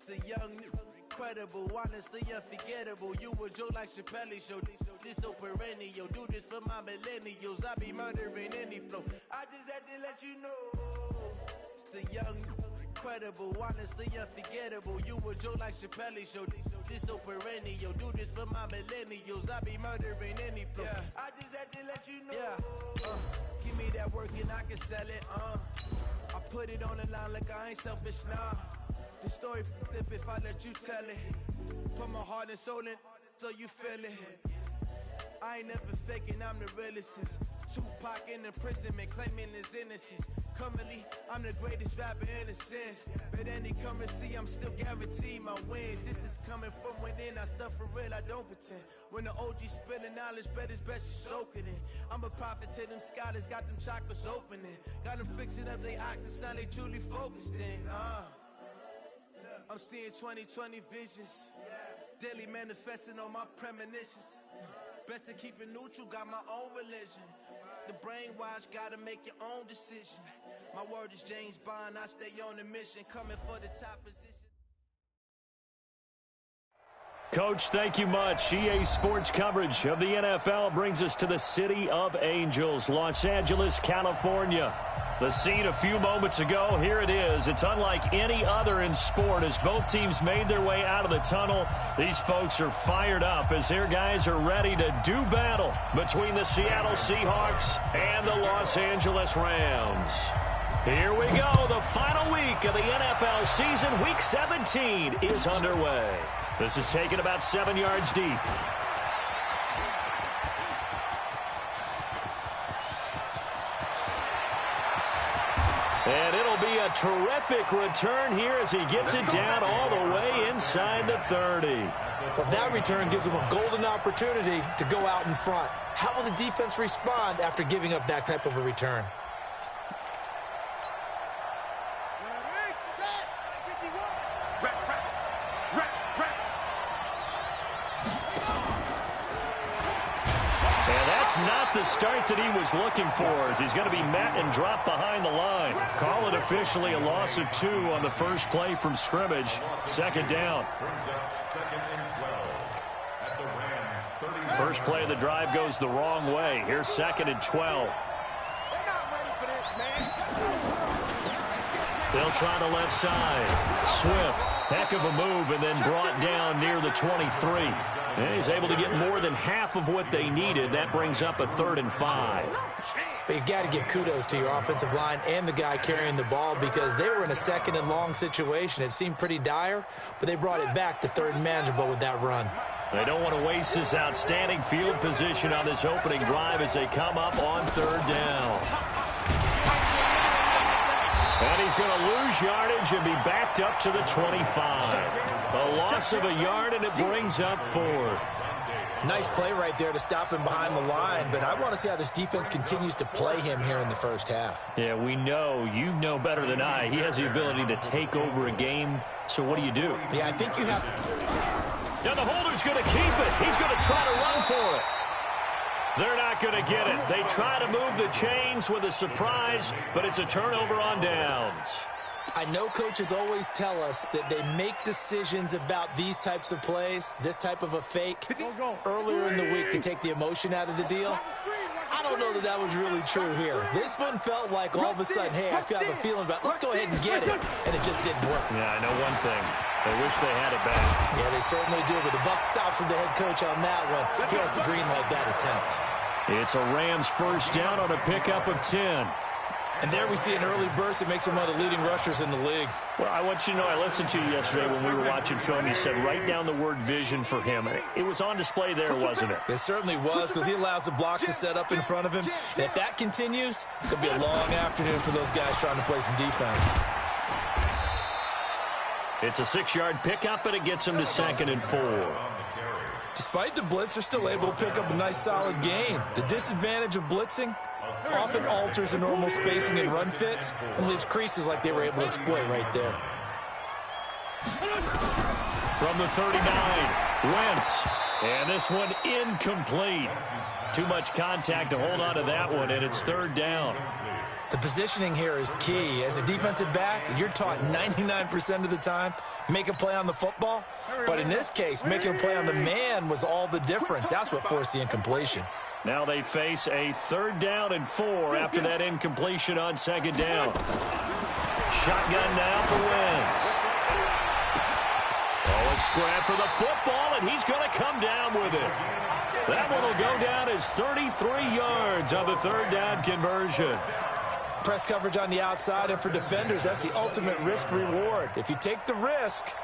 The young, incredible, honestly unforgettable. You a joke like Chappelle Show. This so perennial. Do this for my millennials. I be murdering any flow. I just had to let you know. It's the young, incredible, honestly unforgettable. You a joke like Chappelle Show. This so perennial. Do this for my millennials. I be murdering any flow. Yeah. I just had to let you know. Yeah. Give me that work and I can sell it. I put it on the line like I ain't selfish, nah. The story flip if I let you tell it. Put my heart and soul in so you feel it. I ain't never faking, I'm the realest since Tupac in imprisonment, claiming his innocence. Currently, I'm the greatest rapper in a sense. But any currency, I'm still guaranteed my wins. This is coming from within, I stuff for real, I don't pretend. When the OG spilling knowledge, bet it's best you soak it in. I'm a prophet to them scholars, got them chakras opening. Got them fixing up they octaves, now they truly focused in. I'm seeing 2020 visions. Daily manifesting on my premonitions. Best to keep it neutral, got my own religion. The brainwash, gotta make your own decision. My word is James Bond, I stay on the mission. Coming for the top position. Coach, thank you much. EA Sports coverage of the NFL brings us to the City of Angels, Los Angeles, California. The scene a few moments ago, here it is. It's unlike any other in sport as both teams made their way out of the tunnel. These folks are fired up as their guys are ready to do battle between the Seattle Seahawks and the Los Angeles Rams. Here we go. The final week of the NFL season, Week 17, is underway. This is taken about 7 yards deep. And it'll be a terrific return here as he gets it down all the way inside the 30. But that return gives him a golden opportunity to go out in front. How will the defense respond after giving up that type of a return? Not the start that he was looking for as he's going to be met and dropped behind the line. Call it officially a loss of 2 on the first play from scrimmage. Second down. First play of the drive goes the wrong way. Here's 2nd and 12. They'll try the left side. Swift, heck of a move, and then brought down near the 23. And he's able to get more than half of what they needed. That brings up a 3rd and 5. But you got to give kudos to your offensive line and the guy carrying the ball because they were in a 2nd and long situation. It seemed pretty dire, but they brought it back to 3rd and manageable with that run. They don't want to waste this outstanding field position on this opening drive as they come up on 3rd down. And he's going to lose yardage and be backed up to the 25. A loss of a yard, and it brings up 4th. Nice play right there to stop him behind the line, but I want to see how this defense continues to play him here in the first half. Yeah, we know. You know better than I. He has the ability to take over a game, so what do you do? Yeah, I think you have... Now the holder's going to keep it. He's going to try to run for it. They're not going to get it. They try to move the chains with a surprise, but it's a turnover on downs. I know coaches always tell us that they make decisions about these types of plays, this type of a fake, earlier in the week to take the emotion out of the deal. I don't know that that was really true here. This one felt like all of a sudden, hey, I have a feeling about let's go ahead and get it, and it just didn't work. Yeah, I know one thing. They wish they had it back. Yeah, they certainly do, but the buck stops with the head coach on that one. He has to green light that attempt. It's a Rams first down on a pickup of 10. And there we see an early burst that makes him one of the leading rushers in the league. Well, I want you to know, I listened to you yesterday when we were watching film. You said write down the word vision for him. It was on display there, wasn't it? It certainly was because he allows the blocks to set up in front of him. And if that continues, it'll be a long afternoon for those guys trying to play some defense. It's a 6-yard pickup, and it gets him to 2nd and 4. Despite the blitz, they're still able to pick up a nice solid gain. The disadvantage of blitzing often alters the normal spacing and run fits and leaves creases like they were able to exploit right there. From the 39, Wentz. And this one incomplete. Too much contact to hold on to that one, and it's 3rd down. The positioning here is key. As a defensive back, you're taught 99% of the time, make a play on the football. But in this case, making a play on the man was all the difference. That's what forced the incompletion. Now they face a 3rd down and 4 after that incompletion on 2nd down. Shotgun now for Wentz. Oh, a scrap for the football, and he's going to come down with it. That one will go down as 33 yards on the 3rd down conversion. Press coverage on the outside, and for defenders, that's the ultimate risk-reward. If you take the risk,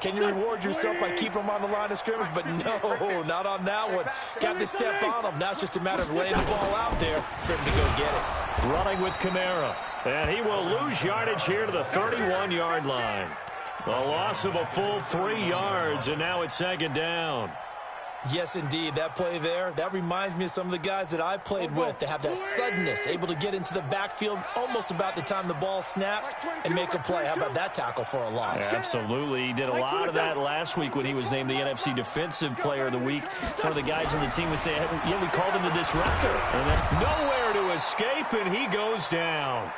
can you reward yourself by keeping them on the line of scrimmage? But no, not on that one. Got to step on them. Now it's just a matter of laying the ball out there for him to go get it. Running with Kamara. And he will lose yardage here to the 31-yard line. A loss of a full 3 yards, and now it's 2nd down. Yes, indeed. That play there, that reminds me of some of the guys that I played with that have that suddenness, able to get into the backfield almost about the time the ball snapped and make a play. How about that tackle for a loss? Absolutely. He did a lot of that last week when he was named the NFC Defensive Player of the Week. One of the guys on the team was saying, yeah, we called him the disruptor. And then nowhere to escape, and he goes down.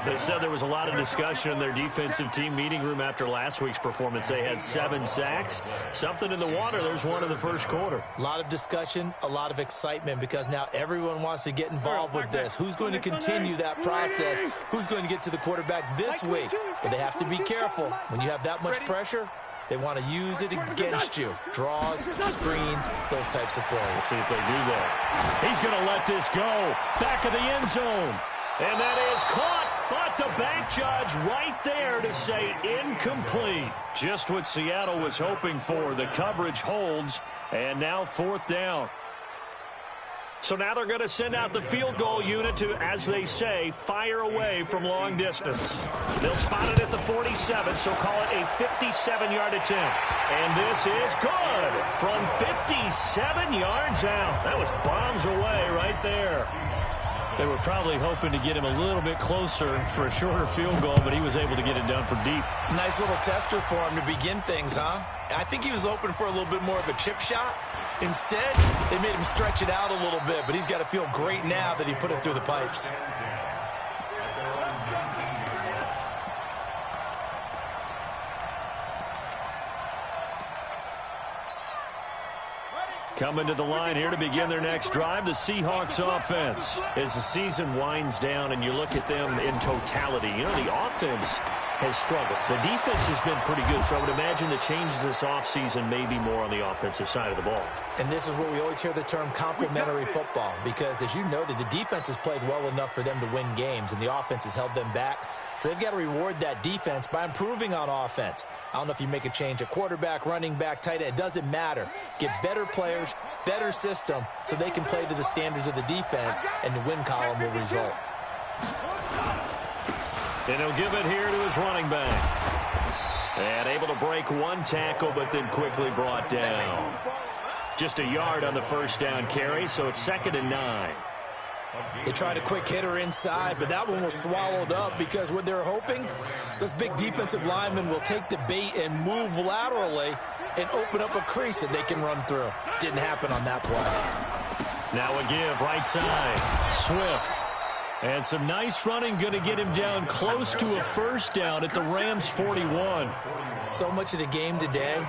They said there was a lot of discussion in their defensive team meeting room after last week's performance. They had 7 sacks. Something in the water. There's one in the first quarter. A lot of discussion, a lot of excitement, because now everyone wants to get involved with this. Who's going to continue that process? Who's going to get to the quarterback this week? But they have to be careful. When you have that much pressure, they want to use it against you. Draws, screens, those types of plays. Let's see if they do that. He's going to let this go. Back of the end zone. And that is caught, but the back judge right there to say incomplete. Just what Seattle was hoping for. The coverage holds, and now 4th down. So now they're going to send out the field goal unit to, as they say, fire away from long distance. They'll spot it at the 47, so call it a 57-yard attempt. And this is good from 57 yards out. That was bombs away right there. They were probably hoping to get him a little bit closer for a shorter field goal, but he was able to get it done from deep. Nice little tester for him to begin things, huh? I think he was hoping for a little bit more of a chip shot. Instead, they made him stretch it out a little bit, but he's got to feel great now that he put it through the pipes. Coming to the line here to begin their next drive, the Seahawks offense. As the season winds down and you look at them in totality, you know, the offense has struggled. The defense has been pretty good, so I would imagine the changes this offseason may be more on the offensive side of the ball. And this is where we always hear the term complementary football, because as you noted, the defense has played well enough for them to win games, and the offense has held them back. So they've got to reward that defense by improving on offense. I don't know if you make a change at quarterback, running back, tight end. It doesn't matter. Get better players, better system, so they can play to the standards of the defense, and the win column will result. And he'll give it here to his running back. And able to break one tackle, but then quickly brought down. Just a yard on the first down carry, so it's 2nd and 9. They tried a quick hitter inside, but that one was swallowed up because what they're hoping, those big defensive linemen will take the bait and move laterally and open up a crease that they can run through. Didn't happen on that play. Now a give, right side. Swift. And some nice running, going to get him down close to a first down at the Rams 41. So much of the game today,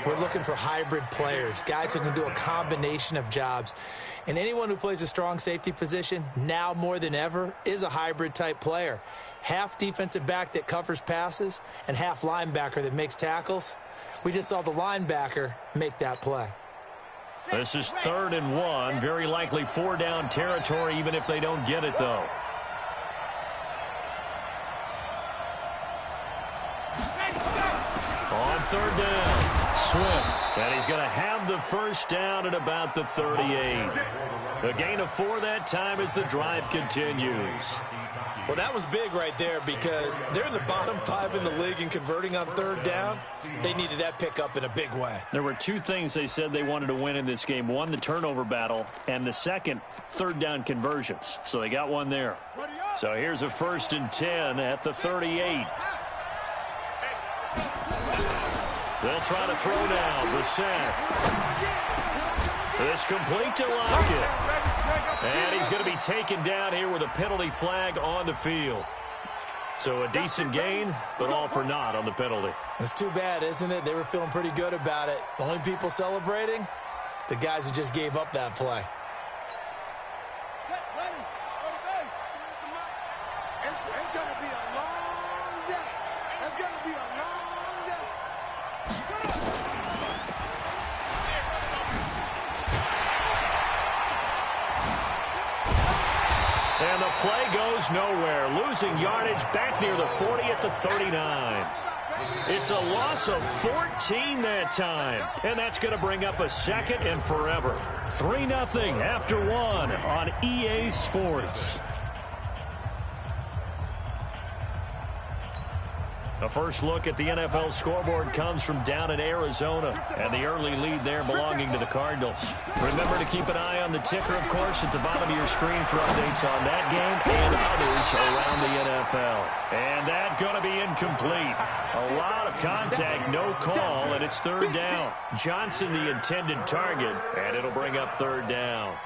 we're looking for hybrid players, guys who can do a combination of jobs. And anyone who plays a strong safety position, now more than ever, is a hybrid-type player. Half defensive back that covers passes and half linebacker that makes tackles. We just saw the linebacker make that play. This is 3rd and 1. Very likely 4-down territory, even if they don't get it, though. On 3rd down. Swift, and he's going to have the first down at about the 38. A gain of 4 that time as the drive continues. Well, that was big right there because they're in the bottom 5 in the league in converting on 3rd down. They needed that pickup in a big way. There were 2 things they said they wanted to win in this game. One, the turnover battle, and the second, 3rd down conversions. So they got one there. So here's a 1st and 10 at the 38. They'll try to throw now. Brissett. It's complete to Lockett. And he's going to be taken down here with a penalty flag on the field. So a decent gain, but all for naught on the penalty. It's too bad, isn't it? They were feeling pretty good about it. The only people celebrating, the guys who just gave up that play. It's going to be a long day. It's going to be a long day. And the play goes nowhere. Losing yardage back near the 40 at the 39. It's a loss of 14 that time. And that's going to bring up a second and forever. 3-0 after 1 on EA Sports. A first look at the NFL scoreboard comes from down in Arizona, and the early lead there belonging to the Cardinals. Remember to keep an eye on the ticker, of course, at the bottom of your screen for updates on that game and others around the NFL. And that's going to be incomplete. A lot of contact, no call, and it's third down. Johnson the intended target, and it'll bring up third down.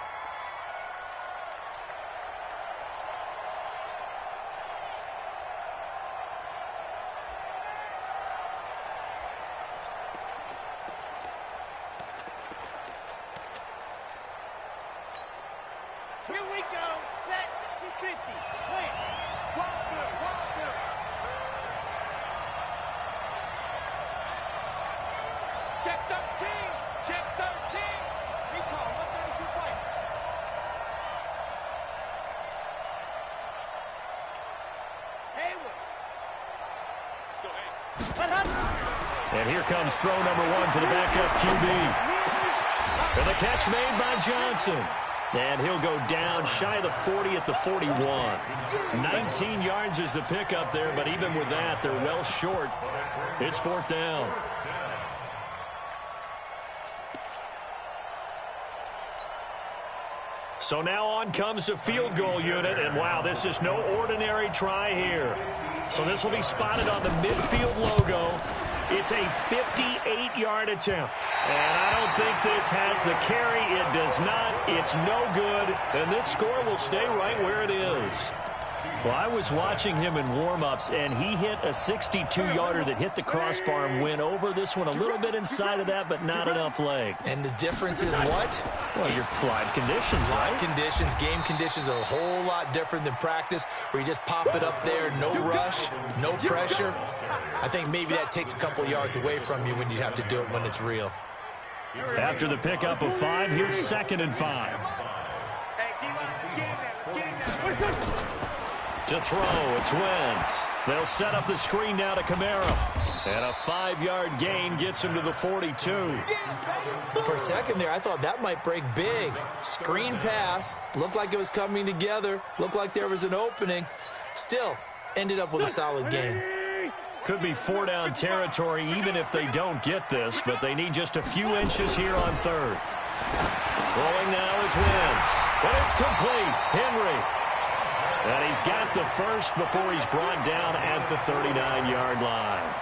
And here comes throw number 1 for the backup QB. And the catch made by Johnson. And he'll go down shy of the 40 at the 41. 19 yards is the pickup there, but even with that, they're well short. It's fourth down. So now on comes the field goal unit, and wow, this is no ordinary try here. So this will be spotted on the midfield logo. It's a 58-yard attempt. And I don't think this has the carry. It does not. It's no good. And this score will stay right where it is. Well, I was watching him in warm-ups, and he hit a 62-yarder that hit the crossbar and went over. This one a little bit inside of that, but not enough leg. And the difference is what? Well, your live conditions, right? Live conditions, game conditions are a whole lot different than practice, where you just pop it up there, no rush, no pressure. I think maybe that takes a couple yards away from you when you have to do it when it's real. After the pickup of 5, here's 2nd and 5. To throw, it's Wentz. They'll set up the screen now to Kamara. And a 5-yard gain gets him to the 42. For a second there, I thought that might break big. Screen pass, looked like it was coming together, looked like there was an opening. Still, ended up with a solid gain. Could be 4-down territory even if they don't get this, but they need just a few inches here on third. Throwing now is Wentz. But it's complete. Henry. And he's got the first before he's brought down at the 39-yard line.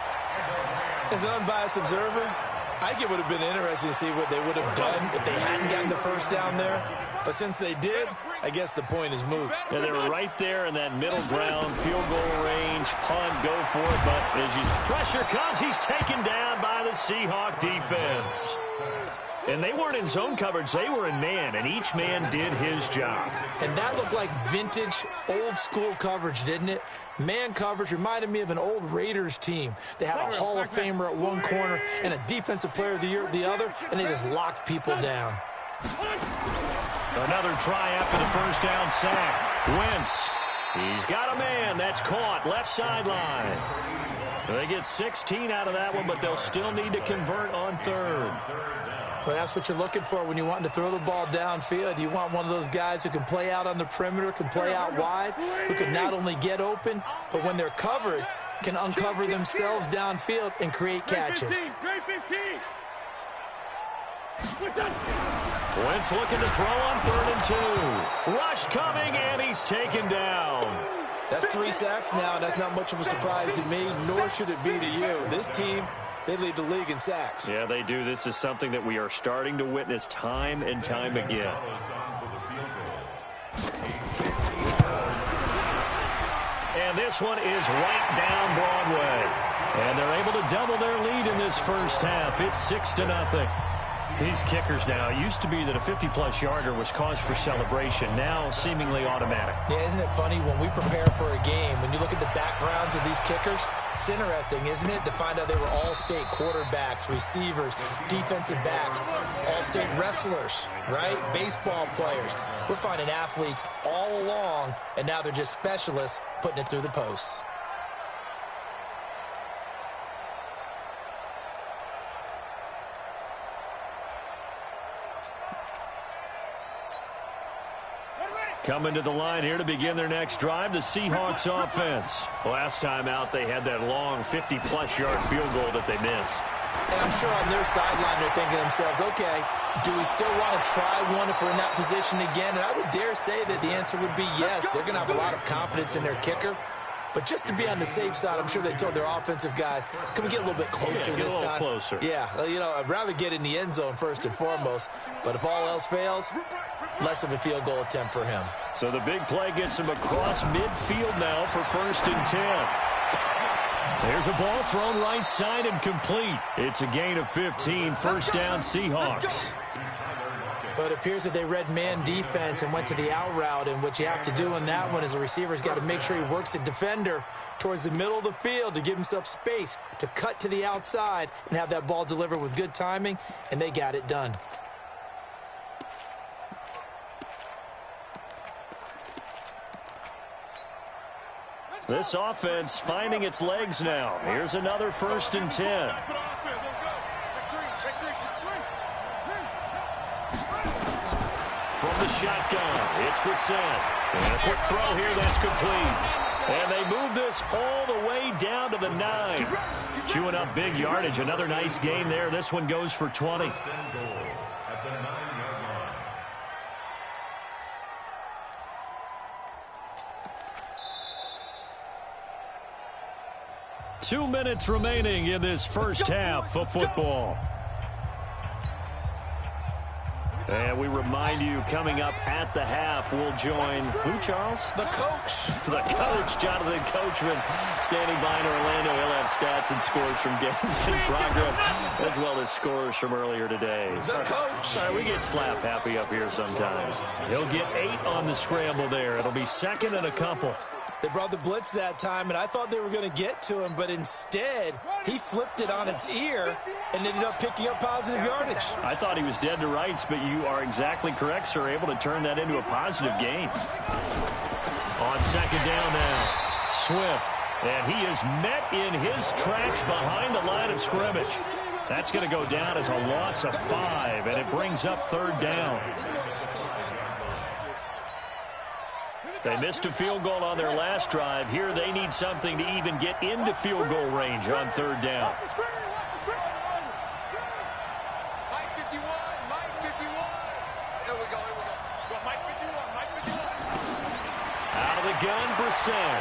As an unbiased observer, I think it would have been interesting to see what they would have done if they hadn't gotten the first down there. But since they did, I guess the point is moot. Yeah, they were right there in that middle ground, field goal range, punt, go for it. But as pressure comes, he's taken down by the Seahawk defense. And they weren't in zone coverage. They were in man, and each man did his job. And that looked like vintage, old-school coverage, didn't it? Man coverage reminded me of an old Raiders team. They had a Hall of Famer at one corner and a Defensive Player of the Year at the other, and they just locked people down. Another try after the first down sack. Wentz. He's got a man. That's caught. Left sideline. They get 16 out of that one, but they'll still need to convert on third. Well, that's what you're looking for when you want to throw the ball downfield. You want one of those guys who can play out on the perimeter, can play out wide, who can not only get open, but when they're covered, can uncover themselves downfield and create catches. Wentz looking to throw on 3rd and 2. Rush coming, and he's taken down. That's 3 sacks now, and that's not much of a surprise to me, nor should it be to you. This team, They lead the league in sacks. Yeah, they do. This is something that we are starting to witness time and time again. And this one is right down Broadway. And they're able to double their lead in this first half. It's 6-0. These kickers now, it used to be that a 50-plus yarder was cause for celebration. Now, seemingly automatic. Yeah, isn't it funny when we prepare for a game, when you look at the backgrounds of these kickers, it's interesting, isn't it, to find out they were all-state quarterbacks, receivers, defensive backs, all-state wrestlers, right? Baseball players. We're finding athletes all along, and now they're just specialists putting it through the posts. Coming to the line here to begin their next drive, the Seahawks offense. Last time out, they had that long 50-plus yard field goal that they missed. And I'm sure on their sideline they're thinking to themselves, okay, do we still want to try one if we're in that position again? And I would dare say that the answer would be yes. They're going to have a lot of confidence in their kicker. But just to be on the safe side, I'm sure they told their offensive guys, can we get a little bit closer this time? Closer. Yeah, you know, I'd rather get in the end zone first and foremost. But if all else fails, less of a field goal attempt for him. So the big play gets him across midfield now for 1st and 10. There's a ball thrown right side and complete. It's a gain of 15, first down Seahawks. But it appears that they read man defense and went to the out route, and what you have to do in that one is the receiver's got to make sure he works the defender towards the middle of the field to give himself space to cut to the outside and have that ball delivered with good timing, and they got it done. This offense finding its legs now. Here's another 1st and 10. From the shotgun, it's Brissett. And a quick throw here, that's complete. And they move this all the way down to the 9. Chewing up big yardage. Another nice gain there. This one goes for 20. 2 minutes remaining in this first half of football. And we remind you, coming up at the half, we'll join who, Charles? The coach. The coach, Jonathan Coachman, standing by in Orlando. He'll have stats and scores from games in progress, as well as scores from earlier today. The coach. Sorry, we get slap happy up here sometimes. He'll get 8 on the scramble there. It'll be 2nd and a couple. They brought the blitz that time, and I thought they were going to get to him, but instead, he flipped it on its ear and ended up picking up positive yardage. I thought he was dead to rights, but you are exactly correct, sir. Able to turn that into a positive gain. On 2nd down now, Swift. And he is met in his tracks behind the line of scrimmage. That's going to go down as a loss of 5, and it brings up 3rd down. They missed a field goal on their last drive. Here they need something to even get into field goal range on 3rd down. Mike 51, Mike 51. Here we go, here we go. Mike 51, Mike 51. Out of the gun, Brissett.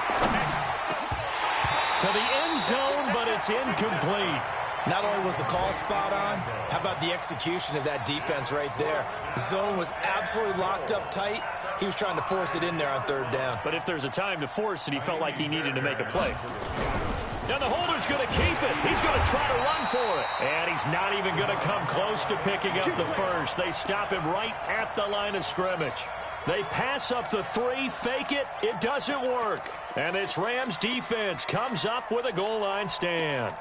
To the end zone, but it's incomplete. Not only was the call spot on, how about the execution of that defense right there? The zone was absolutely locked up tight. He was trying to force it in there on 3rd down. But if there's a time to force it, he felt like he needed to make a play. Now the holder's going to keep it. He's going to try to run for it. And he's not even going to come close to picking up the first. They stop him right at the line of scrimmage. They pass up the 3, fake it. It doesn't work. And this Rams defense comes up with a goal line stand.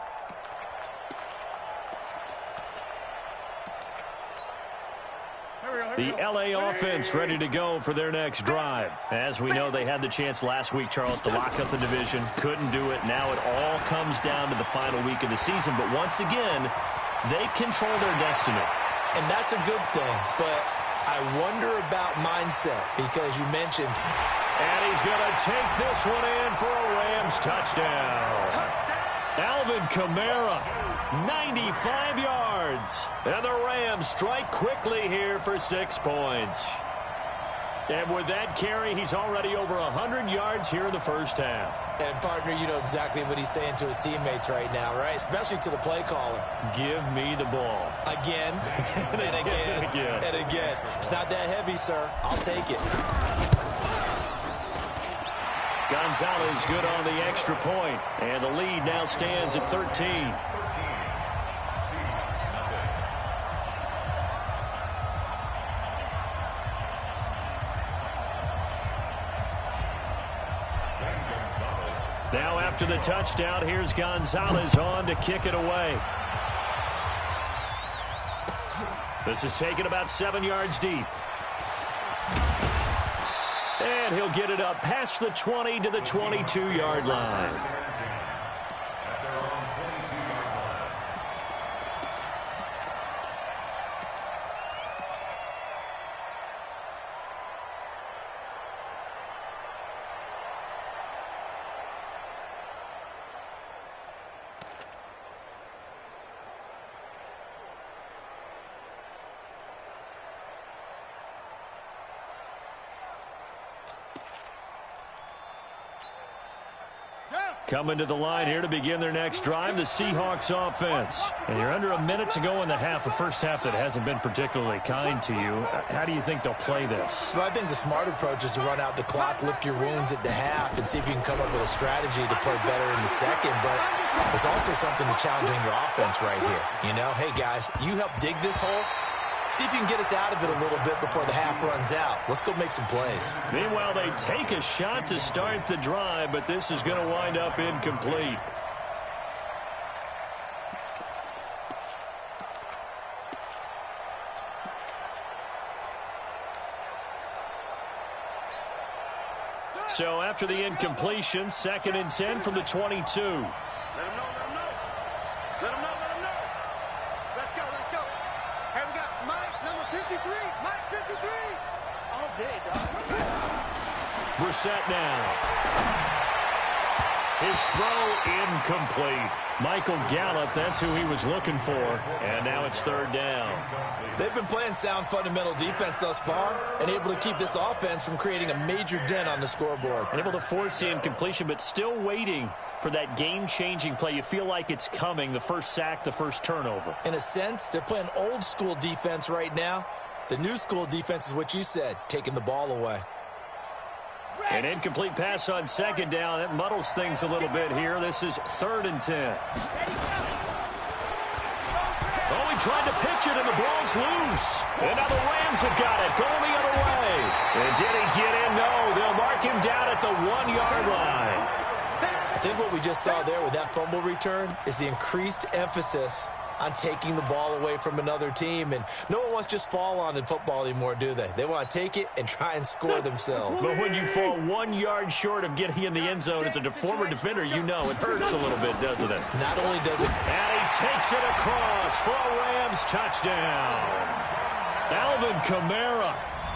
The L.A. offense ready to go for their next drive. As we know, they had the chance last week, Charles, to lock up the division. Couldn't do it. Now it all comes down to the final week of the season. But once again, they control their destiny. And that's a good thing. But I wonder about mindset because you mentioned. And he's going to take this one in for a Rams touchdown. Alvin Kamara, 95 yards. And the Rams strike quickly here for 6 points. And with that carry, he's already over 100 yards here in the first half. And, partner, you know exactly what he's saying to his teammates right now, right? Especially to the play caller. Give me the ball. Again, and again, and again. It's not that heavy, sir. I'll take it. Gonzalez good on the extra point. And the lead now stands at 13. Now after the touchdown, here's Gonzalez on to kick it away. This is taken about 7 yards deep. And he'll get it up past the 20 to the 22-yard line. Coming to the line here to begin their next drive, the Seahawks offense. And you're under a minute to go in the half, a first half that hasn't been particularly kind to you. How do you think they'll play this? Well, I think the smart approach is to run out the clock, lick your wounds at the half, and see if you can come up with a strategy to play better in the second. But there's also something to challenging your offense right here. You know, hey, guys, you help dig this hole. See if you can get us out of it a little bit before the half runs out. Let's go make some plays. Meanwhile, they take a shot to start the drive, but this is going to wind up incomplete. So after the incompletion, 2nd and 10 from the 22. Let him know, let him know. Let him know, let him know. Let's go, let's go. Hey, we got Mike, number 53. Mike, 53. All day, dog. Brissett now. His throw incomplete. Michael Gallup, that's who he was looking for. And now it's 3rd down. They've been playing sound fundamental defense thus far and able to keep this offense from creating a major dent on the scoreboard. Able to force the incompletion, but still waiting for that game-changing play. You feel like it's coming, the first sack, the first turnover. In a sense, they're playing old-school defense right now. The new school defense is what you said, taking the ball away. An incomplete pass on 2nd down. That muddles things a little bit here. This is 3rd and 10. Oh, he tried to pitch it, and the ball's loose. And now the Rams have got it, going the other way. And did he get in? No, they'll mark him down at the 1-yard line. I think what we just saw there with that fumble return is the increased emphasis on taking the ball away from another team. And no one wants to just fall on in football anymore, do they? They want to take it and try and score themselves. But when you fall 1 yard short of getting in the end zone as a former defender, you know it hurts a little bit, doesn't it? Not only does it... And he takes it across for a Rams touchdown. Alvin Kamara,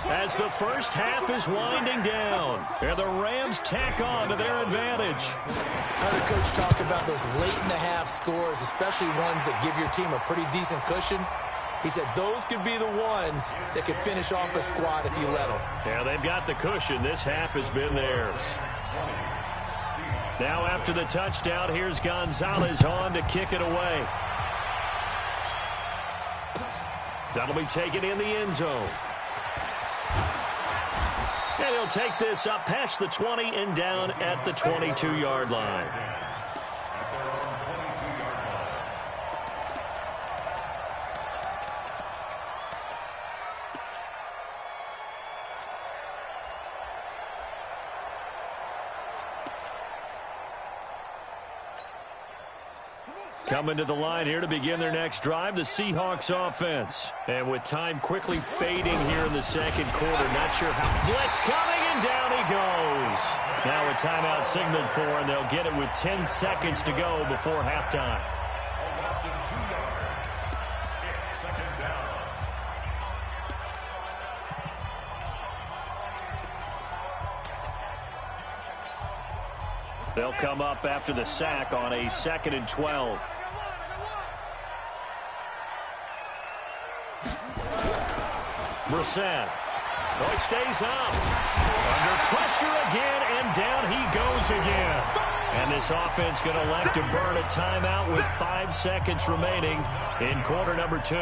as the first half is winding down. And the Rams tack on to their advantage. I heard a coach talk about those late-in-the-half scores, especially ones that give your team a pretty decent cushion. He said those could be the ones that could finish off a squad if you let them. Yeah, they've got the cushion. This half has been theirs. Now after the touchdown, here's Gonzalez on to kick it away. That'll be taken in the end zone. And he'll take this up past the 20 and down at the 22-yard line. Coming to the line here to begin their next drive, the Seahawks offense. And with time quickly fading here in the second quarter, not sure how. Blitz coming, and down he goes. Now a timeout signaled for, and they'll get it with 10 seconds to go before halftime. They'll come up after the sack on a 2nd and 12. Brissett Oh, he stays up. Under pressure again, and down he goes again. And this offense going to elect to burn a timeout with 5 seconds remaining in quarter number 2.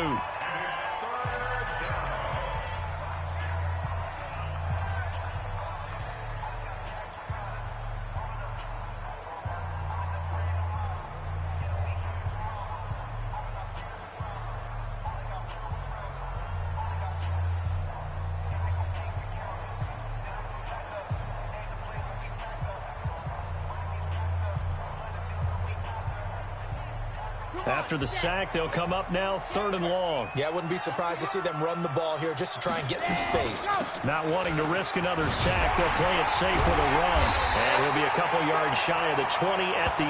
After the sack, they'll come up now 3rd and long. Yeah, I wouldn't be surprised to see them run the ball here just to try and get some space. Not wanting to risk another sack, they'll play it safe with a run. And he'll be a couple yards shy of the 20 at the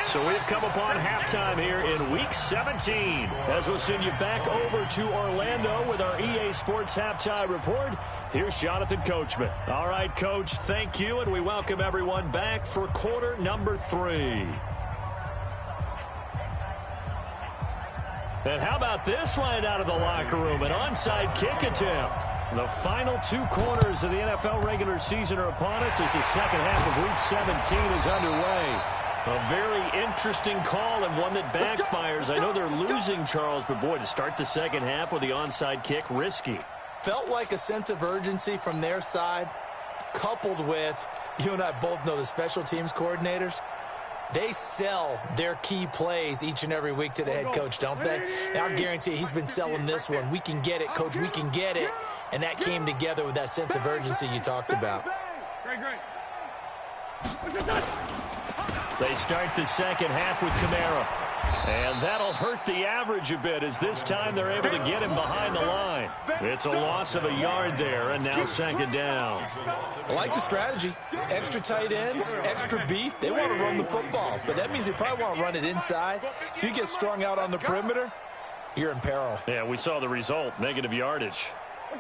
18. So we've come upon halftime here in Week 17. As we'll send you back over to Orlando with our EA Sports Halftime Report. Here's Jonathan Coachman. All right, Coach, thank you, and we welcome everyone back for quarter number 3. And how about this right out of the locker room? An onside kick attempt. The final 2 quarters of the NFL regular season are upon us as the second half of Week 17 is underway. A very interesting call and one that backfires. I know they're losing, Charles, but boy, to start the second half with the onside kick, risky. Felt like a sense of urgency from their side, coupled with, you and I both know the special teams coordinators, they sell their key plays each and every week to the head coach, don't they? And I'll guarantee he's been selling this one. We can get it, Coach. We can get it. And that came together with that sense of urgency you talked about. They start the second half with Kamara. And that'll hurt the average a bit as this time they're able to get him behind the line. It's a loss of a yard there, and now second down. I like the strategy. Extra tight ends, extra beef. They want to run the football, but that means they probably want to run it inside. If you get strung out on the perimeter, you're in peril. Yeah, we saw the result, negative yardage. On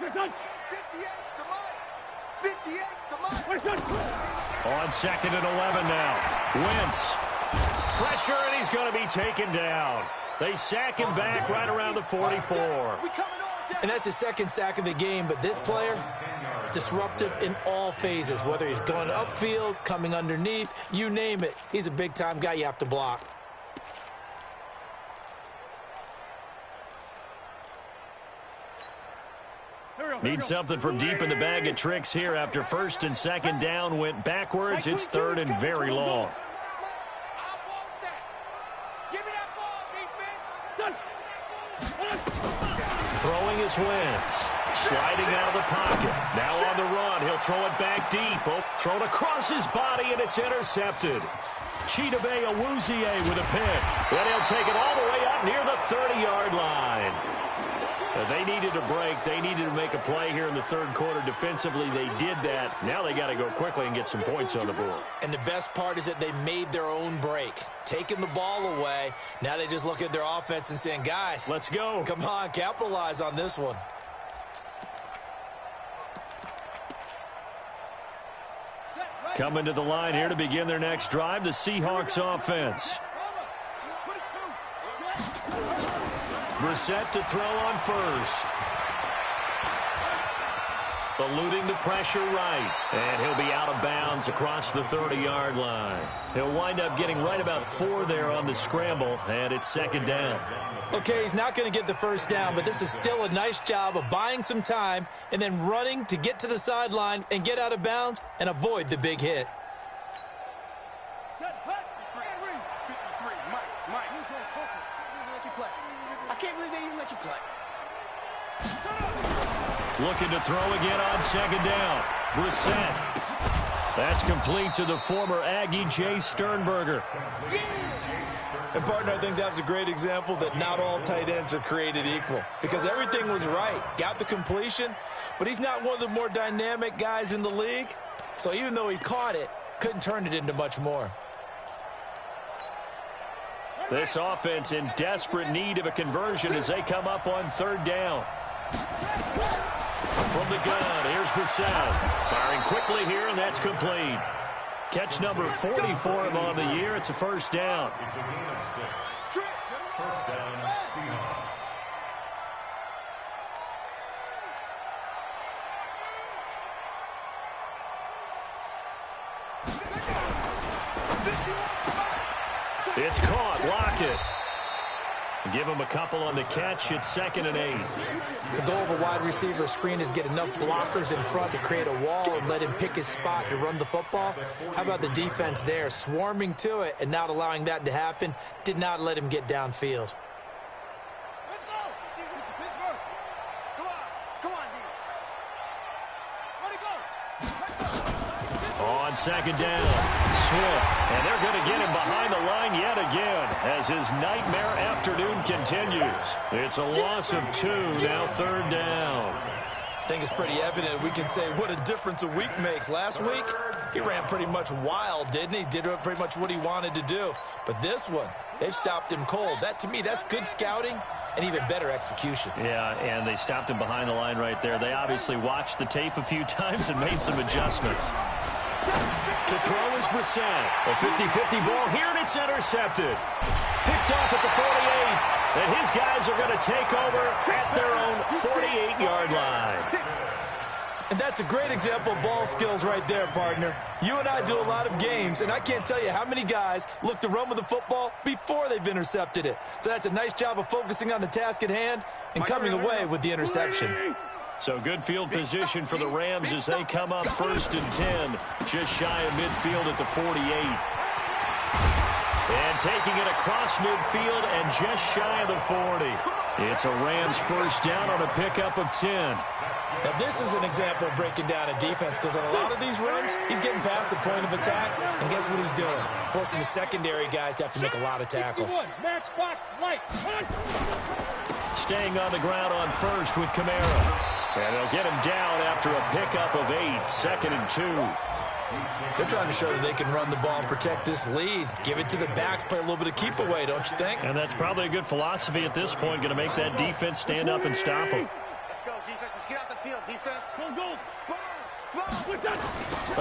2nd and 11 now. Wentz. Pressure, and he's going to be taken down. They sack him back right around the 44. And that's his second sack of the game, but this player, disruptive in all phases, whether he's going upfield, coming underneath, you name it. He's a big-time guy you have to block. Need something from deep in the bag of tricks here after 1st and 2nd down went backwards. It's 3rd and very long. Throwing is Wentz. Sliding out of the pocket. Now on the run. He'll throw it back deep. Oh, thrown across his body, and it's intercepted. Chidobe Awuzie with a pick. Then he'll take it all the way up near the 30-yard line. They needed a break. They needed to make a play here in the 3rd quarter. Defensively, they did that. Now they got to go quickly and get some points on the board. And the best part is that they made their own break. Taking the ball away. Now they just look at their offense and saying, guys, let's go. Come on, capitalize on this one. Coming to the line here to begin their next drive, the Seahawks offense. Brissett to throw on first. Eluding the pressure right. And he'll be out of bounds across the 30-yard line. He'll wind up getting right about 4 there on the scramble, and it's 2nd down. Okay, he's not going to get the first down, but this is still a nice job of buying some time and then running to get to the sideline and get out of bounds and avoid the big hit. Looking to throw again on 2nd down. Brissett. That's complete to the former Aggie, Jay Sternberger. And, partner, I think that's a great example that not all tight ends are created equal because everything was right. Got the completion, but he's not one of the more dynamic guys in the league. So even though he caught it, couldn't turn it into much more. This offense in desperate need of a conversion as they come up on 3rd down. From the gun, here's Brissett. Firing quickly here, and that's complete. Catch number 40 for him on the year. It's a 1st down. It's caught. Lockett. Give him a couple on the catch. It's 2nd and 8. The goal of a wide receiver screen is get enough blockers in front to create a wall and let him pick his spot to run the football. How about the defense there, swarming to it and not allowing that to happen? Did not let him get downfield. Let's go. Pittsburgh. Come on, D. Let it go. On 2nd down, Swift. And they're going to get him behind the line yet again as his nightmare afternoon continues. It's a loss of 2, now 3rd down. I think it's pretty evident we can say what a difference a week makes. Last week, he ran pretty much wild, didn't he? Did pretty much what he wanted to do. But this one, they've stopped him cold. That, to me, that's good scouting and even better execution. Yeah, and they stopped him behind the line right there. They obviously watched the tape a few times and made some adjustments. To throw is Brissett. A 50-50 ball here, and it's intercepted. Picked off at the 48, and his guys are going to take over at their own 48-yard line. And that's a great example of ball skills right there, partner. You and I do a lot of games, and I can't tell you how many guys look to run with the football before they've intercepted it. So that's a nice job of focusing on the task at hand and coming away with the interception. So good field position for the Rams as they come up 1st and 10, just shy of midfield at the 48. And taking it across midfield and just shy of the 40. It's a Rams 1st down on a pickup of 10. Now, this is an example of breaking down a defense because on a lot of these runs, he's getting past the point of attack, and guess what he's doing? Forcing the secondary guys to have to make a lot of tackles. Match box light. Staying on the ground on 1st with Kamara. And they'll get him down after a pickup of 8, 2nd and 2. They're trying to show that they can run the ball and protect this lead. Give it to the backs, play a little bit of keep away, don't you think? And that's probably a good philosophy at this point, going to make that defense stand up and stop them. Let's go, defense. Let's get out the field, defense. Go.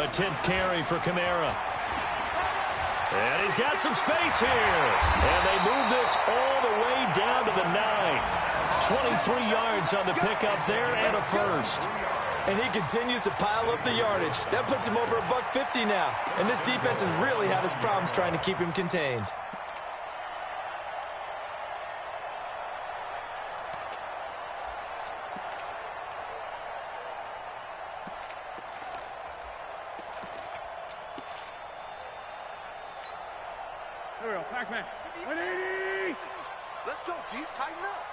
A 10th carry for Kamara. And he's got some space here. And they move this all the way down to the 9. 23 yards on the pickup there and a 1st. And he continues to pile up the yardage. That puts him over $150 now. And this defense has really had its problems trying to keep him contained. There we go, Pac-Man. 180! Let's go, D. Tighten up.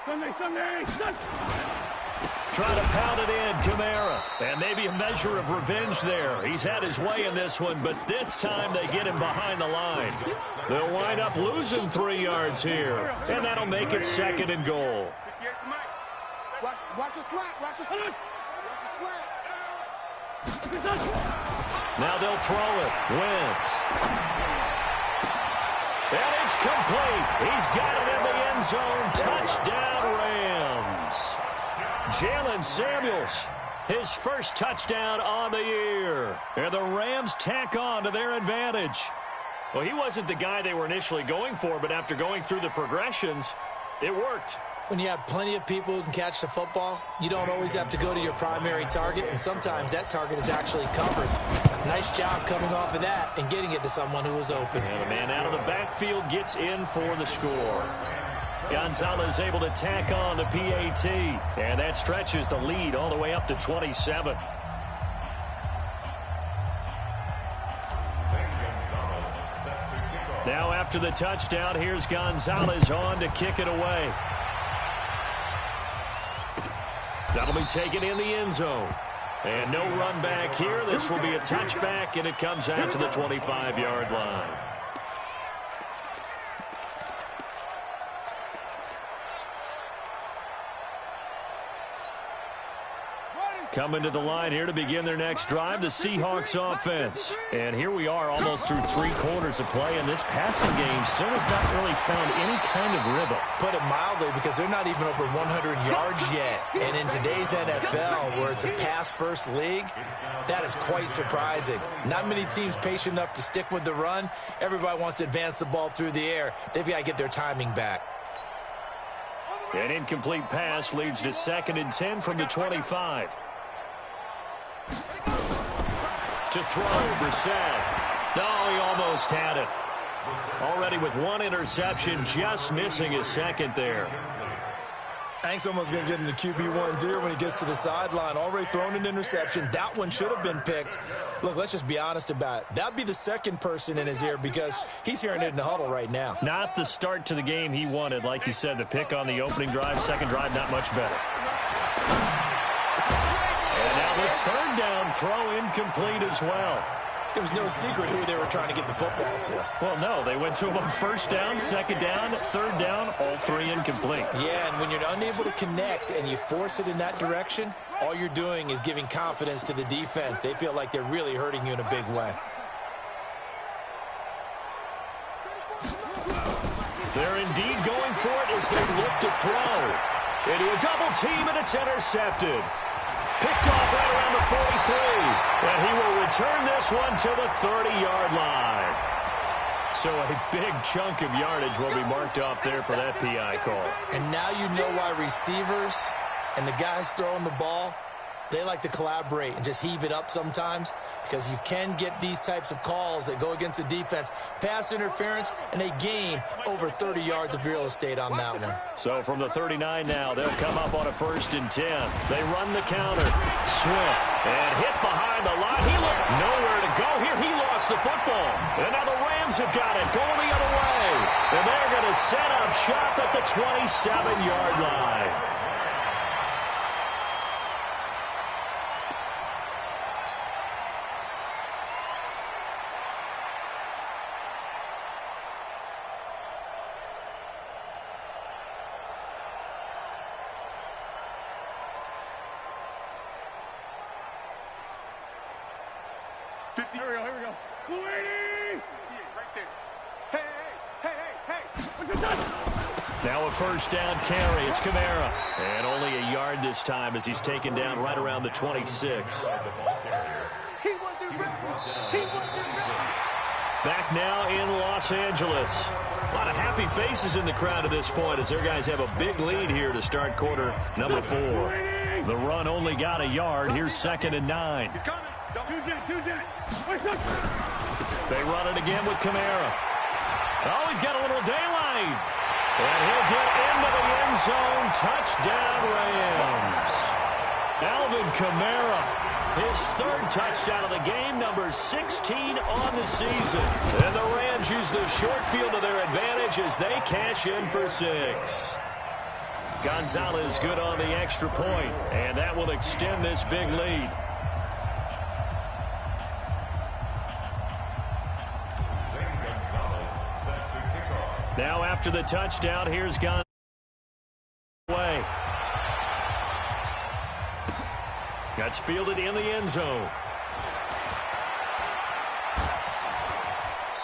Sunday! Trying to pound it in, Kamara. And maybe a measure of revenge there. He's had his way in this one, but this time they get him behind the line. They'll wind up losing 3 yards here, and that'll make it 2nd and goal. Watch the slant. Watch the slant. Now they'll throw it. Wentz. And it's complete. He's got it in the end zone. Touchdown, Rams. Jalen Samuels, his 1st touchdown on the year. And the Rams tack on to their advantage. Well, he wasn't the guy they were initially going for, but after going through the progressions, it worked. When you have plenty of people who can catch the football, you don't always have to go to your primary target, and sometimes that target is actually covered. Nice job coming off of that and getting it to someone who was open. And the man out of the backfield gets in for the score. Gonzalez able to tack on the PAT, and that stretches the lead all the way up to 27. Now after the touchdown, here's Gonzalez on to kick it away. That'll be taken in the end zone. And no run back here. This will be a touchback, and it comes out to the 25-yard line. Coming to the line here to begin their next drive, the Seahawks offense. And here we are almost through 3 quarters of play, and this passing game still has not really found any kind of rhythm. Put it mildly, because they're not even over 100 yards yet. And in today's NFL, where it's a pass-first league, that is quite surprising. Not many teams patient enough to stick with the run. Everybody wants to advance the ball through the air. They've got to get their timing back. An incomplete pass leads to 2nd and 10 from the 25. To throw, Brissett. No, he almost had it. Already with one interception, just missing his second there. Hank's almost going to get into QB1's ear when he gets to the sideline. Already thrown an interception. That one should have been picked. Look, let's just be honest about it. That'd be the second person in his ear because he's hearing it in the huddle right now. Not the start to the game he wanted. Like you said, the pick on the opening drive, second drive, not much better. And now the third down throw incomplete as well. It was no secret who they were trying to get the football to. Well, no, they went to him on first down, second down, third down, all three incomplete. Yeah, and when you're unable to connect and you force it in that direction, all you're doing is giving confidence to the defense. They feel like they're really hurting you in a big way. They're indeed going for it as they look to throw. Into a double team, and it's intercepted. Picked off right around the 43. And he will return this one to the 30-yard line. So a big chunk of yardage will be marked off there for that PI call. And now you know why receivers and the guys throwing the ball, they like to collaborate and just heave it up sometimes because you can get these types of calls that go against the defense. Pass interference, and they gain over 30 yards of real estate on that one. So from the 39 now, they'll come up on a 1st and 10. They run the counter. Swift, and hit behind the line. He looked nowhere to go here. He lost the football. And now the Rams have got it going the other way. And they're going to set up shop at the 27-yard line. Here we go. 280! Right there. Hey. What's it done? Now a first down carry. It's Kamara. And only a yard this time as he's taken down right around the 26. Back now in Los Angeles. A lot of happy faces in the crowd at this point as their guys have a big lead here to start quarter number 4. The run only got a yard. Here's 2nd and 9. Two-jet. They run it again with Kamara. Oh, he's got a little daylight. And he'll get into the end zone. Touchdown, Rams. Alvin Kamara, his 3rd touchdown of the game, number 16 on the season. And the Rams use the short field to their advantage as they cash in for 6. Gonzalez good on the extra point, and that will extend this big lead. Now after the touchdown, here's Gonzalez. That's fielded in the end zone.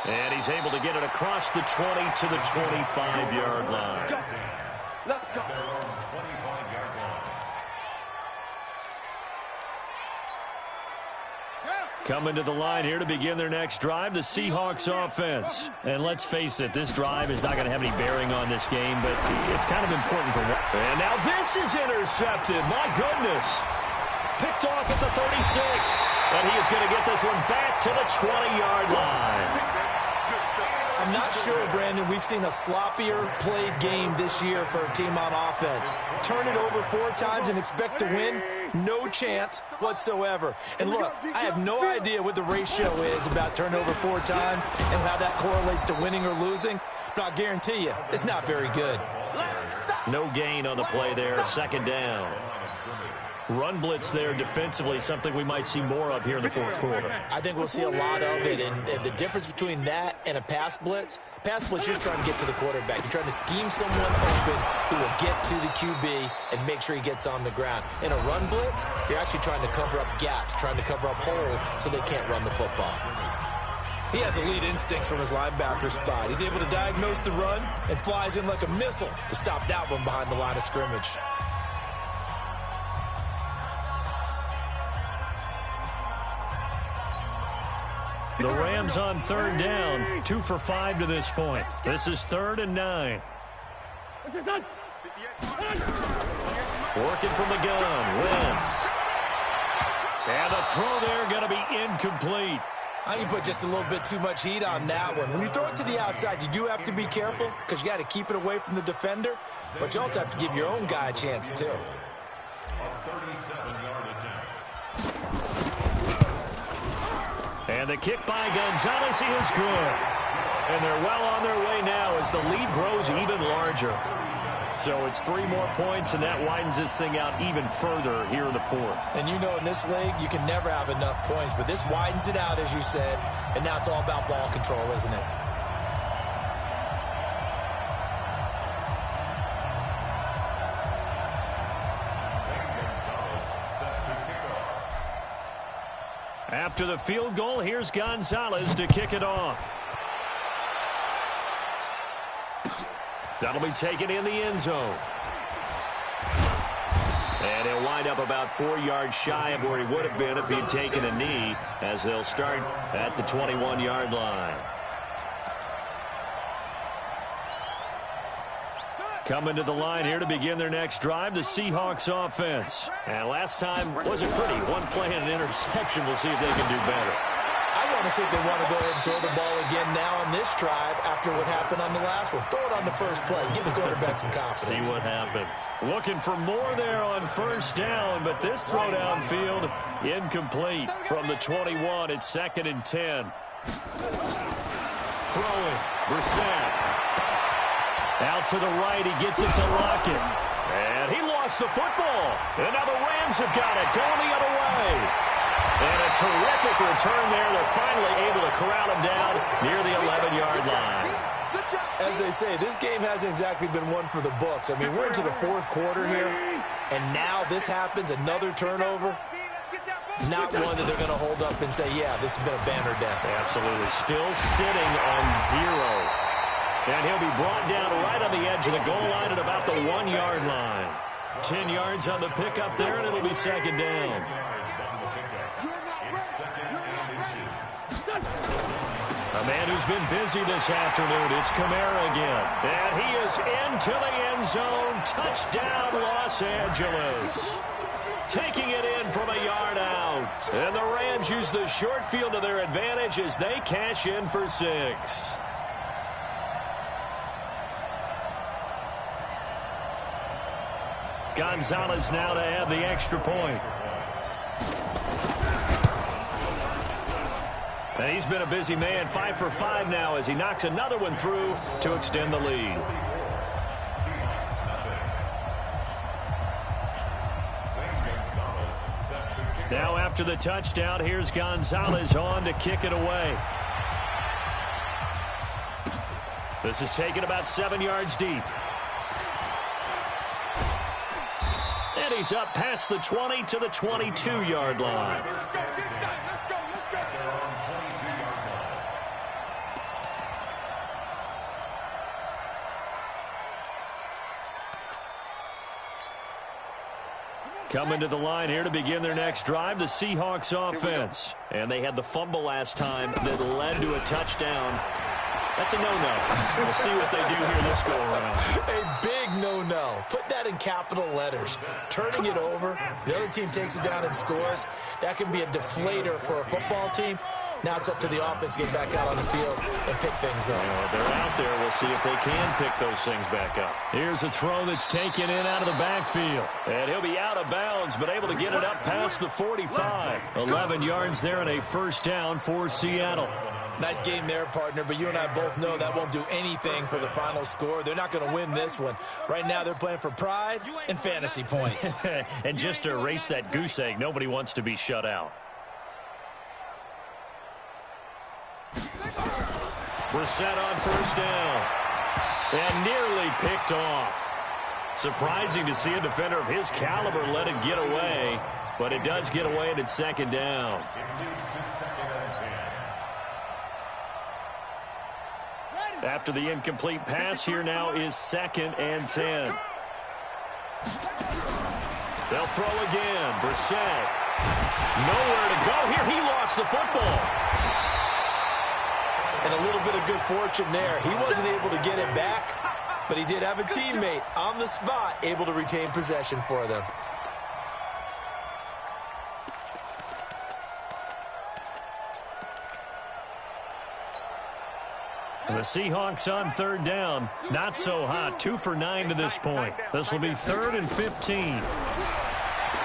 And he's able to get it across the 20 to the 25-yard line. Let's go. Coming to the line here to begin their next drive, the Seahawks offense. And let's face it, this drive is not going to have any bearing on this game, but it's kind of important for one. And now this is intercepted. My goodness. Picked off at the 36. And he is going to get this one back to the 20-yard line. I'm not sure, Brandon, we've seen a sloppier played game this year for a team on offense. Turn it over 4 times and expect to win? No chance whatsoever. And look, I have no idea what the ratio is about turning over 4 times and how that correlates to winning or losing. But I'll guarantee you, it's not very good. No gain on the play there, 2nd down. Run blitz there defensively, something we might see more of here in the 4th quarter. I think we'll see a lot of it, and the difference between that and a pass blitz, you're just trying to get to the quarterback. You're trying to scheme someone open who will get to the QB and make sure he gets on the ground. In a run blitz, you're actually trying to cover up gaps, trying to cover up holes so they can't run the football. He has elite instincts from his linebacker spot. He's able to diagnose the run and flies in like a missile to stop that one behind the line of scrimmage. The Rams on 3rd down, 2 for 5 to this point. This is 3rd and 9. What's this done? Working from the gun, Wentz. And the throw there going to be incomplete. I think you put just a little bit too much heat on that one. When you throw it to the outside, you do have to be careful because you got to keep it away from the defender, but you also have to give your own guy a chance, too. And the kick by Gonzalez is good. And they're well on their way now as the lead grows even larger. So it's 3 more points, and that widens this thing out even further here in the fourth. And you know in this league, you can never have enough points, but this widens it out, as you said, and now it's all about ball control, isn't it? After the field goal, here's Gonzalez to kick it off. That'll be taken in the end zone. And he'll wind up about 4 yards shy of where he would have been if he'd taken a knee, as they'll start at the 21-yard line. Coming to the line here to begin their next drive, the Seahawks offense. And last time wasn't pretty. One play and an interception. We'll see if they can do better. I want to see if they want to go ahead and throw the ball again now on this drive after what happened on the last one. Throw it on the first play. Give the quarterback some confidence. See what happens. Looking for more there on first down, but this throw downfield incomplete from the 21. It's 2nd and 10. Throwing. Brissett. Out to the right. He gets it to Lockett. And he lost the football. And now the Rams have got it. Going the other way. And a terrific return there. They're finally able to corral him down near the 11-yard line. As they say, this game hasn't exactly been one for the books. I mean, we're into the 4th quarter here, and now this happens, another turnover. Not one that they're going to hold up and say, yeah, this has been a banner day. Absolutely. Still sitting on 0. And he'll be brought down right on the edge of the goal line at about the 1-yard line. 10 yards on the pickup there, and it'll be 2nd down. A man who's been busy this afternoon, it's Kamara again. And he is into the end zone. Touchdown, Los Angeles. Taking it in from a yard out. And the Rams use the short field to their advantage as they cash in for 6. Gonzalez now to have the extra point. And he's been a busy man, 5 for 5 now as he knocks another one through to extend the lead. Now after the touchdown, here's Gonzalez on to kick it away. This is taken about 7 yards deep. And he's up past the 20 to the 22-yard line. Coming to the line here to begin their next drive, the Seahawks offense. And they had the fumble last time that led to a touchdown. That's a no-no. We'll see what they do here this go-around. A big no-no. Put that in capital letters. Turning it over, the other team takes it down and scores. That can be a deflator for a football team. Now it's up to the offense to get back out on the field and pick things up. They're out there. We'll see if they can pick those things back up. Here's a throw that's taken in out of the backfield. And he'll be out of bounds, but able to get it up past the 45. 11 yards there and a first down for Seattle. Nice game there, partner, but you and I both know that won't do anything for the final score. They're not going to win this one. Right now they're playing for pride and fantasy points. And just to erase that goose egg, nobody wants to be shut out. Brissett on first down. And nearly picked off. Surprising to see a defender of his caliber let it get away, but it does get away and it's 2nd down. After the incomplete pass, here now is 2nd and 10. They'll throw again. Brissett. Nowhere to go here. He lost the football. And a little bit of good fortune there. He wasn't able to get it back, but he did have a teammate on the spot able to retain possession for them. The Seahawks on third down. Not so hot. 2 for 9 to this point. This will be 3rd and 15.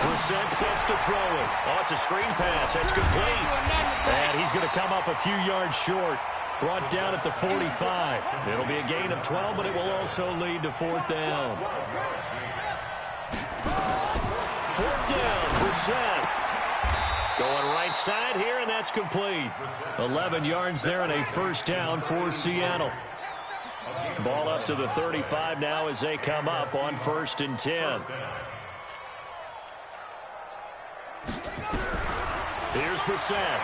Brissett sets to throw it. Oh, it's a screen pass. That's complete. And he's going to come up a few yards short. Brought down at the 45. It'll be a gain of 12, but it will also lead to 4th down. 4th down, Brissett. Going right side here, and that's complete. 11 yards there and a 1st down for Seattle. Ball up to the 35 now as they come up on 1st and 10. Here's Brissett.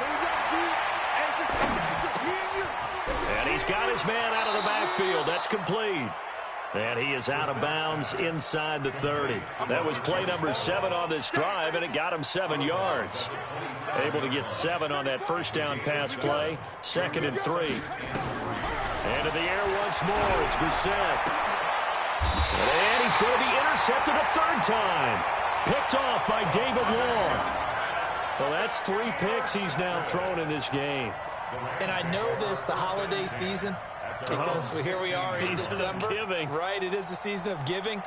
And he's got his man out of the backfield. That's complete. And he is out of bounds inside the 30. That was play number 7 on this drive, and it got him 7 yards. Able to get 7 on that 1st down pass play. 2nd and 3. Into the air once more. It's Brissett. And he's going to be intercepted a 3rd time. Picked off by David Long. Well, that's 3 picks he's now thrown in this game. And I know this, the holiday season, because here we are in December. Season of giving. Right, it is the season of giving.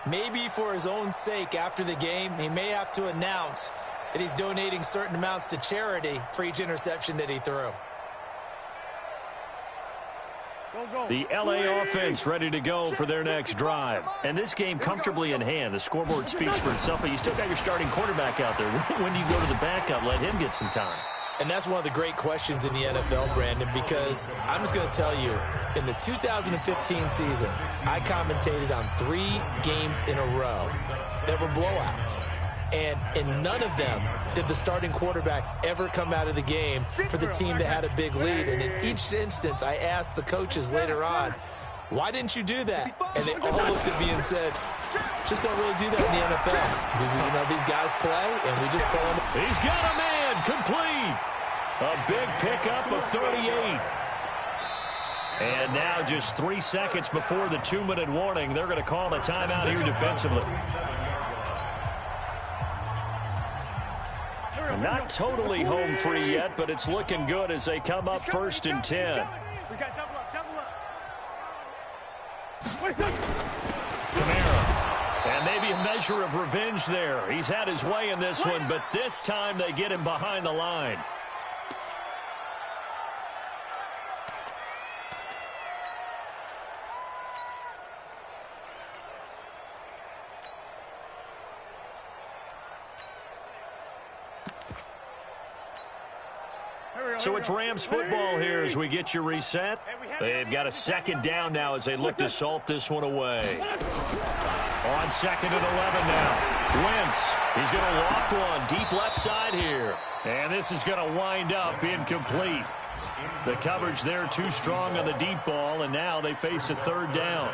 Maybe for his own sake after the game, he may have to announce that he's donating certain amounts to charity for each interception that he threw. The LA offense ready to go for their next drive. And this game comfortably in hand. The scoreboard speaks for itself, but you still got your starting quarterback out there. When do you go to the backup, let him get some time? And that's one of the great questions in the NFL, Brandon, because I'm just going to tell you, in the 2015 season, I commentated on 3 games in a row that were blowouts. And in none of them did the starting quarterback ever come out of the game for the team that had a big lead. And in each instance, I asked the coaches later on, why didn't you do that? And they all looked at me and said, just don't really do that in the NFL. You know, these guys play, and we just play them. He's got a man complete. A big pickup of 38. And now just 3 seconds before the 2-minute warning, they're going to call a timeout here defensively. Not totally home free yet, but it's looking good as they come up 1st and 10. Kamara. And maybe a measure of revenge there. He's had his way in this one, but this time they get him behind the line. So it's Rams football here as we get you reset. They've got a 2nd down now as they look to salt this one away. On 2nd and 11 now. Wentz, he's going to loft one deep left side here. And this is going to wind up incomplete. The coverage there too strong on the deep ball, and now they face a 3rd down.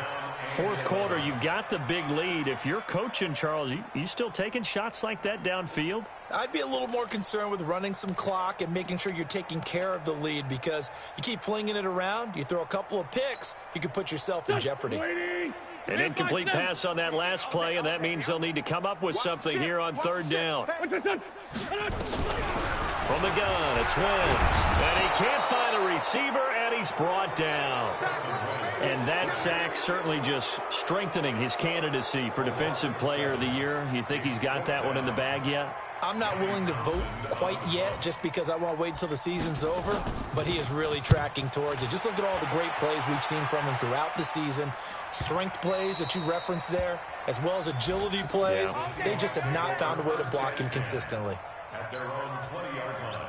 4th quarter, you've got the big lead. If you're coaching, Charles, you still taking shots like that downfield? I'd be a little more concerned with running some clock and making sure you're taking care of the lead, because you keep flinging it around, you throw a couple of picks, you can put yourself in jeopardy. An incomplete pass on that last play, and that means they'll need to come up with something here on 3rd down. From the gun, it's Wentz. And he can't find a receiver, and he's brought down. And that sack certainly just strengthening his candidacy for Defensive Player of the Year. You think he's got that one in the bag yet? I'm not willing to vote quite yet just because I want to wait until the season's over, but he is really tracking towards it. Just look at all the great plays we've seen from him throughout the season. Strength plays that you referenced there, as well as agility plays. Yeah. They just have not found a way to block him consistently. At their own 20-yard line.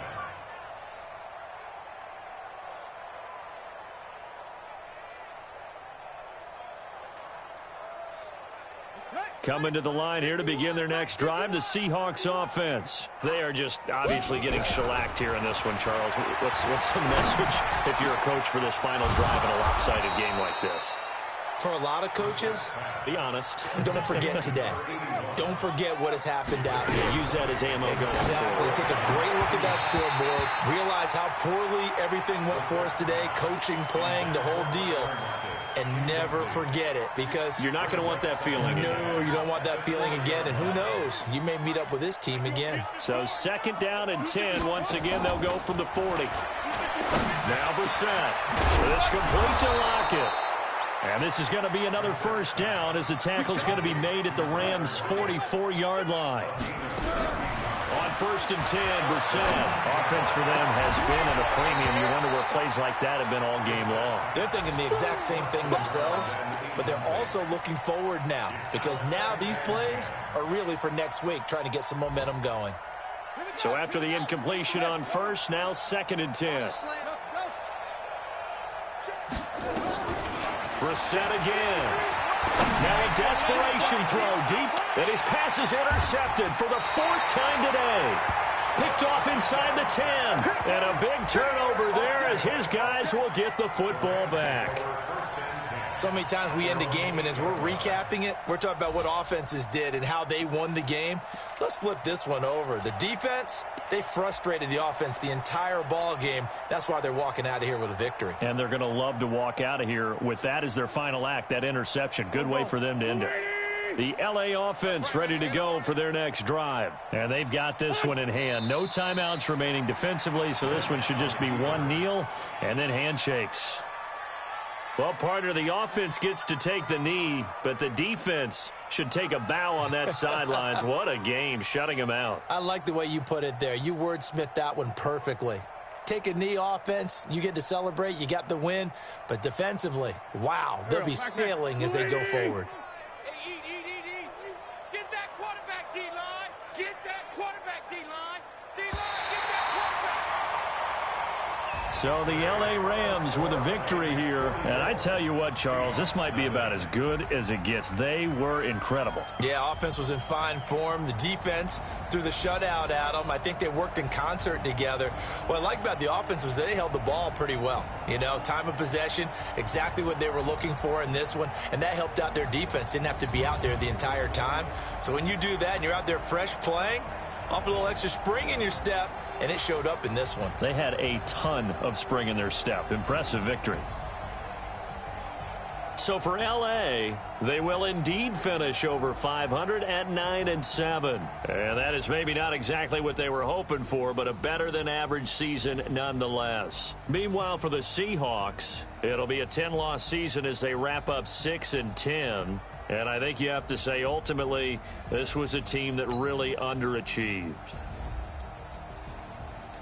Coming to the line here to begin their next drive, the Seahawks offense. They are just obviously getting shellacked here in this one, Charles. What's the message if you're a coach for this final drive in a lopsided game like this? For a lot of coaches, be honest. Don't forget today. Don't forget what has happened out here. Use that as ammo. Exactly. Take a great look at that scoreboard. Realize how poorly everything went for us today. Coaching, playing, the whole deal. And never forget it, because you're not going to want that feeling again. No, you don't want that feeling again. And who knows? You may meet up with this team again. So 2nd down and 10. Once again, they'll go from the 40. Now Brissett. This complete to Lockett. And this is going to be another first down as the tackle's going to be made at the Rams' 44-yard line. On 1st and 10, Brissett. Offense for them has been at a premium. You wonder where plays like that have been all game long. They're thinking the exact same thing themselves, but they're also looking forward now because now these plays are really for next week, trying to get some momentum going. So after the incompletion on 1st, now 2nd and 10. Brissett again. Now a desperation throw deep, and his pass is intercepted for the 4th time today. Picked off inside the 10, and a big turnover there as his guys will get the football back. So many times we end a game, and as we're recapping it, we're talking about what offenses did and how they won the game. Let's flip this one over. The defense, they frustrated the offense the entire ball game. That's why they're walking out of here with a victory. And they're going to love to walk out of here with that as their final act, that interception. Good way for them to end it. The L.A. offense ready to go for their next drive. And they've got this one in hand. No timeouts remaining defensively, so this one should just be one kneel and then handshakes. Well, partner, the offense gets to take the knee, but the defense should take a bow on that sidelines. What a game, shutting them out. I like the way you put it there. You wordsmith that one perfectly. Take a knee offense, you get to celebrate, you got the win, but defensively, wow, they'll be sailing as they go forward. Hey, get that quarterback, D-line. Get that quarterback, D-line. D-line, get that quarterback. So the L.A. Rams with a victory here. And I tell you what, Charles, this might be about as good as it gets. They were incredible. Yeah, offense was in fine form. The defense threw the shutout at them. I think they worked in concert together. What I like about the offense was they held the ball pretty well. You know, time of possession, exactly what they were looking for in this one. And that helped out their defense. Didn't have to be out there the entire time. So when you do that and you're out there fresh playing, off a little extra spring in your step, and it showed up in this one. They had a ton of spring in their step. Impressive victory. So for L.A., they will indeed finish over 500 at 9-7. And that is maybe not exactly what they were hoping for, but a better-than-average season nonetheless. Meanwhile, for the Seahawks, it'll be a 10-loss season as they wrap up 6-10. And I think you have to say, ultimately, this was a team that really underachieved.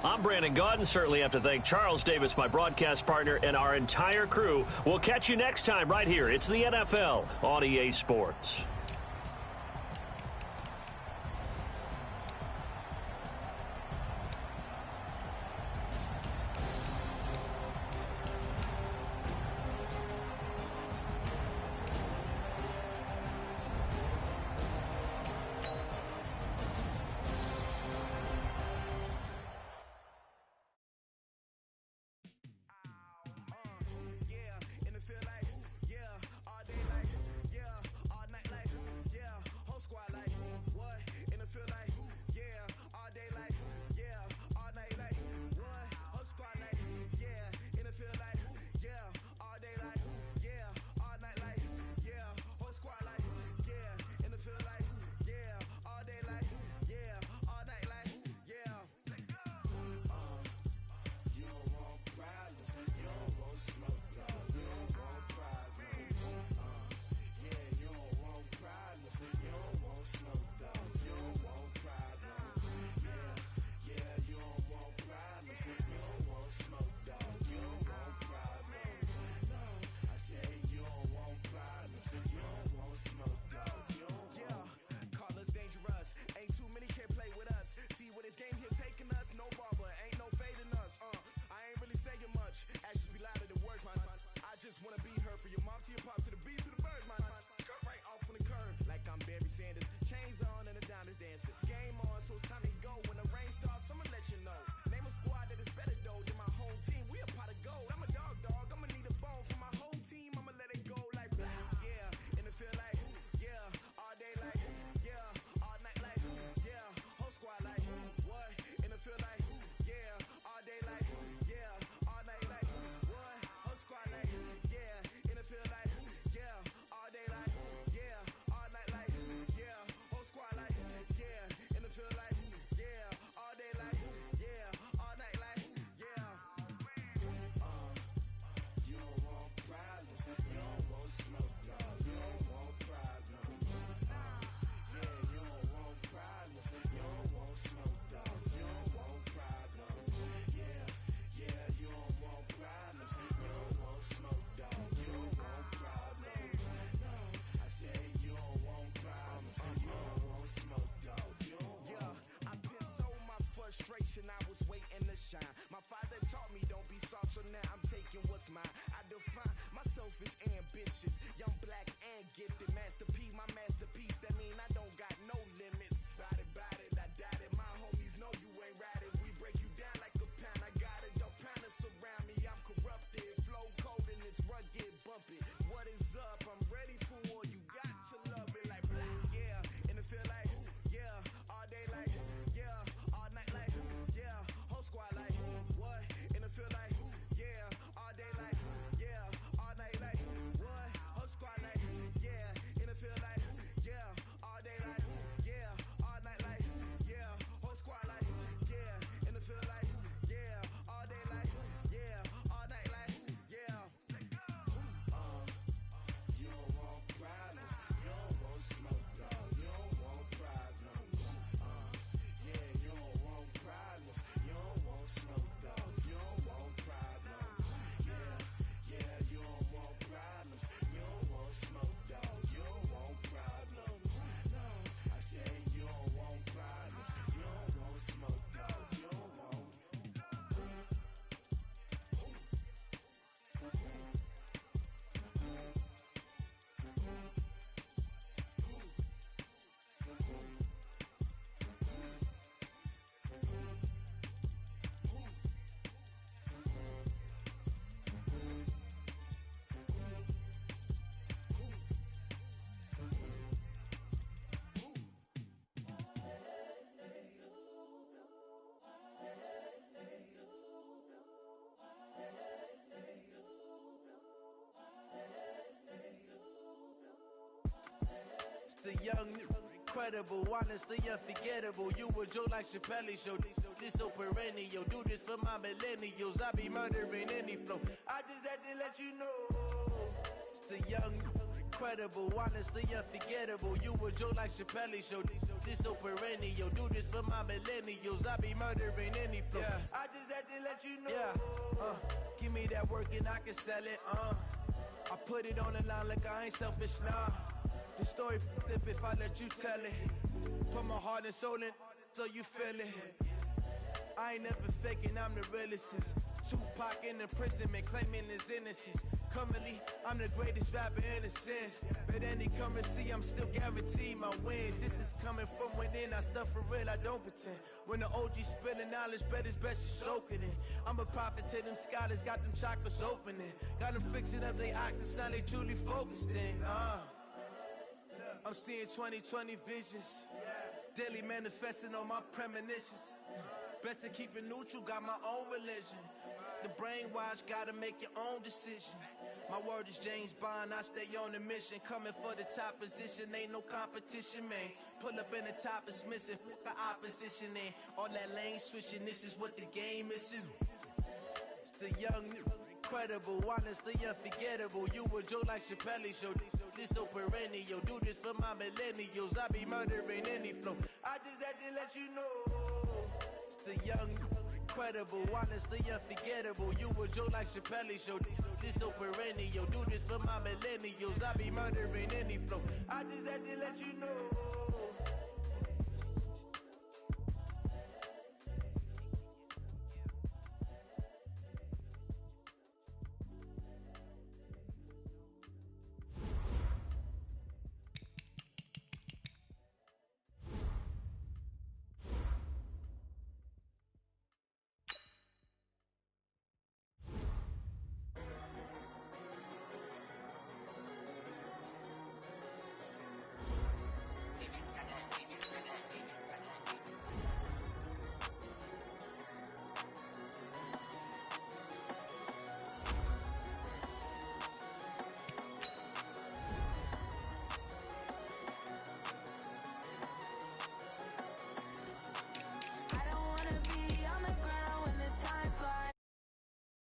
I'm Brandon Gaudin. Certainly have to thank Charles Davis, my broadcast partner, and our entire crew. We'll catch you next time right here. It's the NFL on EA Sports. In the field like, yeah, all day like, yeah, all night like. The young, incredible, honestly unforgettable. You a Joe like Chappelle show. This so perennial. Do this for my millennials. I be murdering any flow. I just had to let you know. It's the young, incredible, honestly unforgettable. You a Joe like Chappelle show. This so perennial. Do this for my millennials. I be murdering any flow. Yeah. I just had to let you know. Yeah. Give me that work and I can sell it. I put it on the line like I ain't selfish, nah. The story flip if I let you tell it. Put my heart and soul in so you feel it. I ain't never faking, I'm the realest. Tupac in imprisonment, claiming his innocence. Currently, I'm the greatest rapper in a sense. But any currency, I'm still guaranteed my wins. This is coming from within, I stuff for real, I don't pretend. When the OG spilling knowledge, bet it's best you soak it in. I'm a prophet to them scholars, got them chakras opening. Got them fixing up they octaves, now they truly focused in. I'm seeing 2020 visions. Daily manifesting on my premonitions. Best to keep it neutral, got my own religion. The brainwash, gotta make your own decision. My word is James Bond, I stay on the mission. Coming for the top position, ain't no competition, man. Pull up in the top is missing, the opposition in. All that lane switching, this is what the game is. It's the young, incredible, honestly unforgettable. You a Joe like Chappelle show. This so perennial. Do this for my millennials. I be murdering any flow. I just had to let you know. It's the young, incredible, honestly unforgettable. You a Joe like Chappelle show. This so perennial. Do this for my millennials. I be murdering any flow. I just had to let you know.